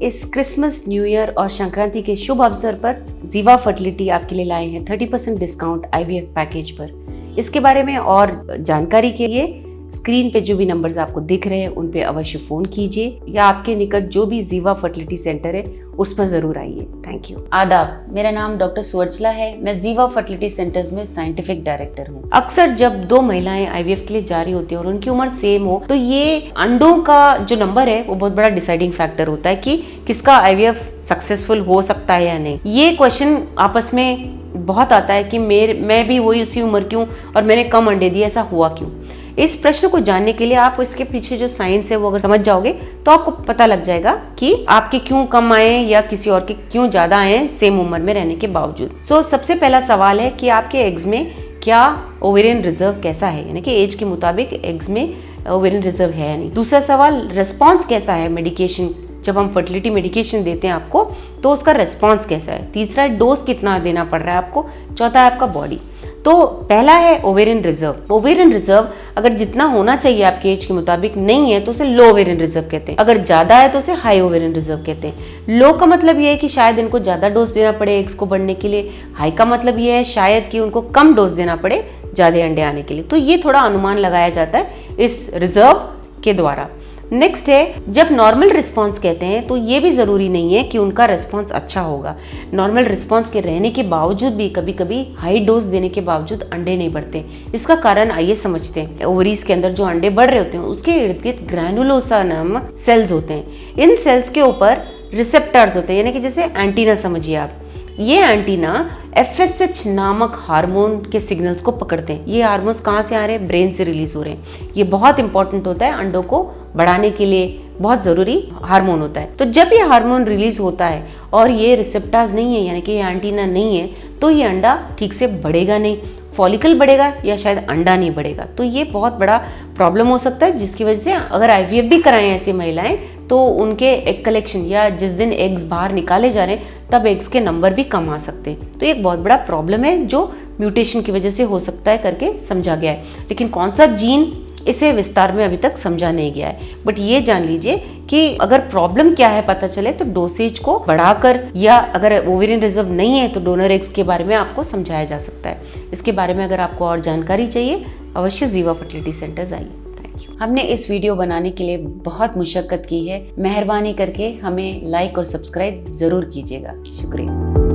इस Christmas, new year और संक्रांति के शुभ अवसर पर जीवा फर्टिलिटी आपके लिए लाए हैं 30% डिस्काउंट IVF पैकेज पर। इसके बारे में और जानकारी के लिए स्क्रीन पे जो भी नंबर्स आपको दिख रहे हैं उन पे अवश्य फोन कीजिए या आपके निकट जो भी जीवा फर्टिलिटी सेंटर है उस पर जरूर आइए। Thank you. आदाब, मेरा नाम डॉक्टर सुवर्चला है। मैं जीवा फर्टिलिटी सेंटर्स में साइंटिफिक डायरेक्टर हूँ। अक्सर जब दो महिलाएं IVF के लिए जा रही होती है और उनकी उम्र सेम हो तो ये अंडों का जो नंबर है वो बहुत बड़ा डिसाइडिंग फैक्टर होता है कि किसका IVF सक्सेसफुल हो सकता है या नहीं। ये क्वेश्चन आपस में बहुत आता है कि मैं भी वही उसी उम्र की हूँ और मैंने कम अंडे दिए, ऐसा हुआ क्यों। इस प्रश्न को जानने के लिए आप इसके पीछे जो साइंस है वो अगर समझ जाओगे तो आपको पता लग जाएगा कि आपके क्यों कम आए या किसी और के क्यों ज्यादा आए सेम उम्र में रहने के बावजूद। सबसे पहला सवाल है कि आपके एग्स में क्या ओवेरियन रिजर्व कैसा है, यानी कि एज के मुताबिक एग्स में ओवेरियन रिजर्व है या नहीं। दूसरा सवाल, रेस्पॉन्स कैसा है मेडिकेशन, जब हम फर्टिलिटी मेडिकेशन देते हैं आपको तो उसका रेस्पॉन्स कैसा है। तीसरा है डोज कितना देना पड़ रहा है आपको। चौथा है आपका बॉडी। तो पहला है ओवेरियन रिजर्व। ओवेरियन रिजर्व अगर जितना होना चाहिए आपके एज के मुताबिक नहीं है तो उसे लो ओवेरियन रिजर्व कहते हैं, अगर ज्यादा है तो उसे हाई ओवेरियन रिजर्व कहते हैं। लो का मतलब ये है कि शायद इनको ज्यादा डोज देना पड़े एग्स को बढ़ने के लिए, हाई का मतलब ये है शायद कि उनको कम डोज देना पड़े ज्यादा अंडे आने के लिए। तो ये थोड़ा अनुमान लगाया जाता है इस रिजर्व के द्वारा। नेक्स्ट है, जब नॉर्मल रिस्पांस कहते हैं तो ये भी ज़रूरी नहीं है कि उनका रिस्पांस अच्छा होगा। नॉर्मल रिस्पांस के रहने के बावजूद भी कभी कभी हाई डोज देने के बावजूद अंडे नहीं बढ़ते। इसका कारण आइए समझते हैं। ओवरीज के अंदर जो अंडे बढ़ रहे होते हैं उसके इर्द गिर्द ग्रैनुलोसा नामक सेल्स होते हैं। इन सेल्स के ऊपर रिसेप्टर्स होते हैं, यानी कि जैसे एंटीना समझिए आप। ये एंटीना FSH नामक हार्मोन के सिग्नल्स को पकड़ते हैं। ये हार्मोन्स कहाँ से आ रहे हैं? ब्रेन से रिलीज हो रहे हैं। ये बहुत इंपॉर्टेंट होता है, अंडों को बढ़ाने के लिए बहुत ज़रूरी हार्मोन होता है। तो जब ये हार्मोन रिलीज होता है और ये रिसेप्टर्स नहीं है, यानी कि ये एंटीना नहीं है, तो ये अंडा ठीक से बढ़ेगा नहीं, फॉलिकल बढ़ेगा या शायद अंडा नहीं बढ़ेगा। तो ये बहुत बड़ा प्रॉब्लम हो सकता है, जिसकी वजह से अगर IVF भी कराएं ऐसी महिलाएं तो उनके एग कलेक्शन या जिस दिन एग्स बाहर निकाले जा रहे हैं तब एग्स के नंबर भी कम आ सकते हैं। तो एक बहुत बड़ा प्रॉब्लम है जो म्यूटेशन की वजह से हो सकता है करके समझा गया है, लेकिन कौन सा जीन इसे विस्तार में अभी तक समझा नहीं गया है। बट ये जान लीजिए कि अगर प्रॉब्लम क्या है पता चले तो डोसेज को बढ़ाकर, या अगर ओवेरियन रिजर्व नहीं है तो डोनर एग्स के बारे में आपको समझाया जा सकता है। इसके बारे में अगर आपको और जानकारी चाहिए अवश्य जीवा फर्टिलिटी सेंटर्स आइए। Thank you. हमने इस वीडियो बनाने के लिए बहुत मुशक्कत की है। मेहरबानी करके हमें लाइक और सब्सक्राइब जरूर कीजिएगा। शुक्रिया।